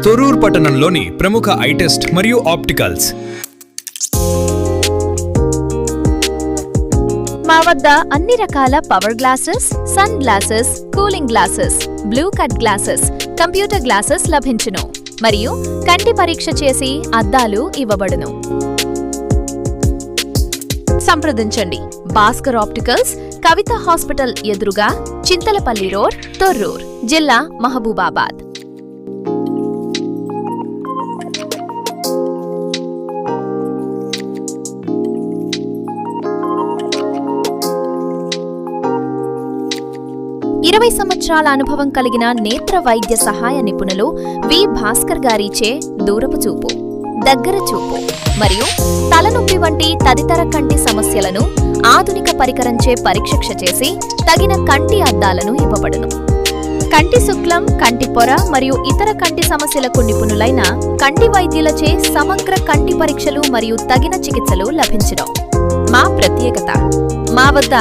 తొర్రూర్ పట్టణంలోని ప్రముఖ I test మరియు ఆప్టికల్స్. మా వద్ద అన్ని రకాల power glasses, sun glasses, cooling glasses, blue cut glasses, computer glasses లభించును మరియు కంటి పరీక్ష చేసి అద్దాలు ఇవ్వబడును. సంప్రదించండి. భాస్కర్ ఆప్టికల్స్, కవిత హాస్పిటల్ ఎదురుగా, చింతలపల్లి రోడ్, తొర్రూర్, జిల్లా మహబూబాబాద్. ఇరవై సంవత్సరాల అనుభవం కలిగిన నేత్ర వైద్య సహాయ నిపుణులు వి భాస్కర్ గారిచే దూరపు చూపు, దగ్గర చూపు మరియు తలనొప్పి వంటి తదితర కంటి సమస్యలను ఆధునిక పరికరంచే పరీక్ష చేసి తగిన కంటి అద్దాలను ఇవ్వబడును. కంటి శుక్లం, కంటి పొర మరియు ఇతర కంటి సమస్యలకు నిపుణులైన కంటి వైద్యులచే సమగ్ర కంటి పరీక్షలు మరియు తగిన చికిత్సలు లభించును. మా ప్రత్యేకత: మా వద్ద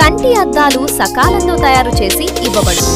కంటి అద్దాలు సకాలంలో తయారు చేసి ఇవ్వబడును.